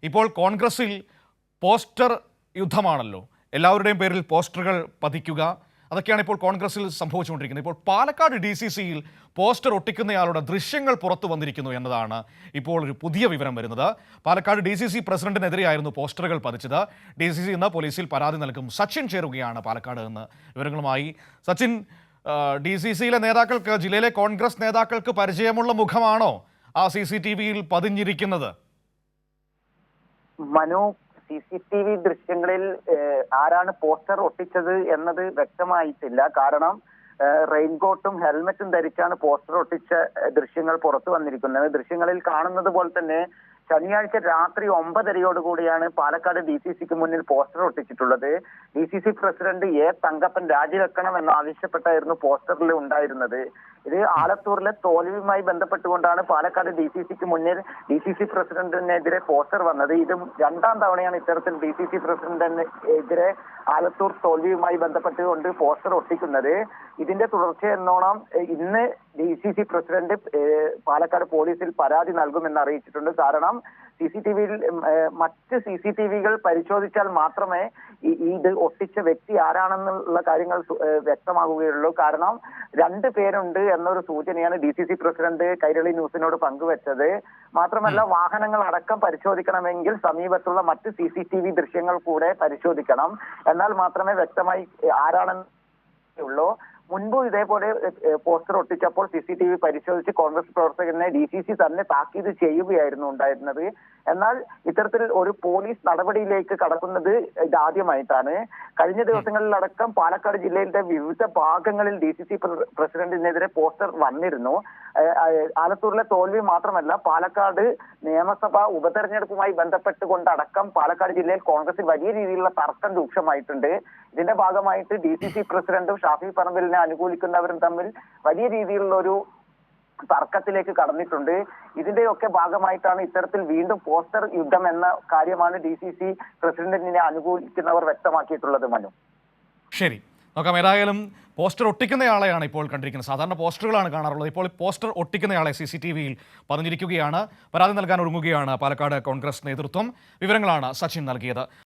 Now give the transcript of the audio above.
ഇപ്പോൾ കോൺഗ്രസിൽ പോസ്റ്റർ യുദ്ധമാണല്ലോ. എല്ലാവരുടെയും പേരിൽ പോസ്റ്ററുകൾ പതിക്കുക, അതൊക്കെയാണ് ഇപ്പോൾ കോൺഗ്രസിൽ സംഭവിച്ചുകൊണ്ടിരിക്കുന്നത്. ഇപ്പോൾ പാലക്കാട് DCCയിൽ പോസ്റ്റർ ഒട്ടിക്കുന്നയാളുടെ ദൃശ്യങ്ങൾ പുറത്തു വന്നിരിക്കുന്നു എന്നതാണ് ഇപ്പോൾ ഒരു പുതിയ വിവരം വരുന്നത്. പാലക്കാട് DCC പ്രസിഡന്റിനെതിരെയായിരുന്നു പോസ്റ്ററുകൾ പതിച്ചത്. DCC ഇന്ന് പോലീസിൽ പരാതി നൽകും. സച്ചിൻ ചേരുകയാണ് പാലക്കാട് നിന്ന് വിവരങ്ങളുമായി. സച്ചിൻ, DCCയിലെ നേതാക്കൾക്ക്, ജില്ലയിലെ കോൺഗ്രസ് നേതാക്കൾക്ക് പരിചയമുള്ള മുഖമാണോ ആ CCTVയിൽ പതിഞ്ഞിരിക്കുന്നത്? മനു, CCTV ദൃശ്യങ്ങളിൽ ആരാണ് പോസ്റ്റർ ഒട്ടിച്ചത് എന്നത് വ്യക്തമായിട്ടില്ല. കാരണം റെയിൻകോട്ടും ഹെൽമറ്റും ധരിച്ചാണ് പോസ്റ്റർ ഒട്ടിച്ച ദൃശ്യങ്ങൾ പുറത്തു വന്നിരിക്കുന്നത്. ദൃശ്യങ്ങളിൽ കാണുന്നത് പോലെ തന്നെ ശനിയാഴ്ച രാത്രി 9:30 പാലക്കാട് DCCക്ക് മുന്നിൽ പോസ്റ്റർ ഒട്ടിച്ചിട്ടുള്ളത്. DCC പ്രസിഡന്റ് തങ്കപ്പൻ രാജിവെക്കണം എന്നാവശ്യപ്പെട്ടായിരുന്നു പോസ്റ്ററിൽ ഉണ്ടായിരുന്നത്. ഇത് ആലത്തൂരിലെ തോൽവിയുമായി ബന്ധപ്പെട്ടുകൊണ്ടാണ് പാലക്കാട് DCCക്ക് മുന്നിൽ DCC പ്രസിഡന്റിനെതിരെ പോസ്റ്റർ വന്നത്. ഇത് രണ്ടാം തവണയാണ് ഇത്തരത്തിൽ DCC പ്രസിഡന്റിനെതിരെ ആലത്തൂർ തോൽവിയുമായി ബന്ധപ്പെട്ടുകൊണ്ട് പോസ്റ്റർ ഒട്ടിക്കുന്നത്. ഇതിന്റെ തുടർച്ചയെന്നോണം ഇന്ന് DCC പ്രസിഡന്റ് പാലക്കാട് പോലീസിൽ പരാതി നൽകുമെന്ന് അറിയിച്ചിട്ടുണ്ട്. കാരണം CCTVയിൽ മറ്റ് CCTVകൾ പരിശോധിച്ചാൽ മാത്രമേ ഇത് ഒട്ടിച്ച വ്യക്തി ആരാണെന്നുള്ള കാര്യങ്ങൾ വ്യക്തമാകുകയുള്ളൂ. കാരണം 2 പേരുണ്ട് എന്നൊരു സൂചനയാണ് DCC പ്രസിഡന്റ് കൈരളി ന്യൂസിനോട് പങ്കുവച്ചത്. മാത്രമല്ല, വാഹനങ്ങൾ അടക്കം പരിശോധിക്കണമെങ്കിൽ സമീപത്തുള്ള മറ്റ് CCTV ദൃശ്യങ്ങൾ കൂടെ പരിശോധിക്കണം. എന്നാൽ മാത്രമേ വ്യക്തമായി ആരാണെന്നുള്ളൂ. മുൻപ് ഇതേപോലെ പോസ്റ്റർ ഒട്ടിച്ചപ്പോൾ CCTV പരിശോധിച്ച് കോൺഗ്രസ് പ്രവർത്തകനെ DCC തന്നെ താക്കീത് ചെയ്യുകയായിരുന്നു ഉണ്ടായിരുന്നത്. എന്നാൽ ഇത്തരത്തിൽ ഒരു പോലീസ് നടപടിയിലേക്ക് കടക്കുന്നത് ഇതാദ്യമായിട്ടാണ്. കഴിഞ്ഞ ദിവസങ്ങളിലടക്കം പാലക്കാട് ജില്ലയിലെ വിവിധ ഭാഗങ്ങളിൽ DCC പ്രസിഡന്റിനെതിരെ പോസ്റ്റർ വന്നിരുന്നു. ആലത്തൂരിലെ തോൽവി മാത്രമല്ല, പാലക്കാട് നിയമസഭാ ഉപതെരഞ്ഞെടുപ്പുമായി ബന്ധപ്പെട്ടുകൊണ്ടടക്കം പാലക്കാട് ജില്ലയിൽ കോൺഗ്രസിൽ വലിയ രീതിയിലുള്ള തർക്കം രൂക്ഷമായിട്ടുണ്ട്. ഇതിന്റെ ഭാഗമായിട്ട് DCC പ്രസിഡന്റും ഷാഫി പറമ്പിലിനെ അനുകൂലിക്കുന്നവരും തമ്മിൽ വലിയ രീതിയിലുള്ള ഒരു തർക്കത്തിലേക്ക് കടന്നിട്ടുണ്ട്. ഇതിന്റെയൊക്കെ ഭാഗമായിട്ടാണ് ഇത്തരത്തിൽ വീണ്ടും പോസ്റ്റർ യുദ്ധം എന്ന കാര്യമാണ് DCC പ്രസിഡന്റിനെ അനുകൂലിക്കുന്നവർ വ്യക്തമാക്കിയിട്ടുള്ളത്. മനു, ശരി, നോക്കാം. ഏതായാലും പോസ്റ്റർ ഒട്ടിക്കുന്നയാളെയാണ് ഇപ്പോൾ കണ്ടിരിക്കുന്നത്. സാധാരണ പോസ്റ്ററുകളാണ് കാണാറുള്ളത്. ഇപ്പോൾ പോസ്റ്റർ ഒട്ടിക്കുന്നയാളെ CCTVയിൽ പതിഞ്ഞിരിക്കുകയാണ്. പരാതി നൽകാൻ ഒരുങ്ങുകയാണ് പാലക്കാട് കോൺഗ്രസ് നേതൃത്വം. വിവരങ്ങളാണ് സച്ചിൻ നൽകിയത്.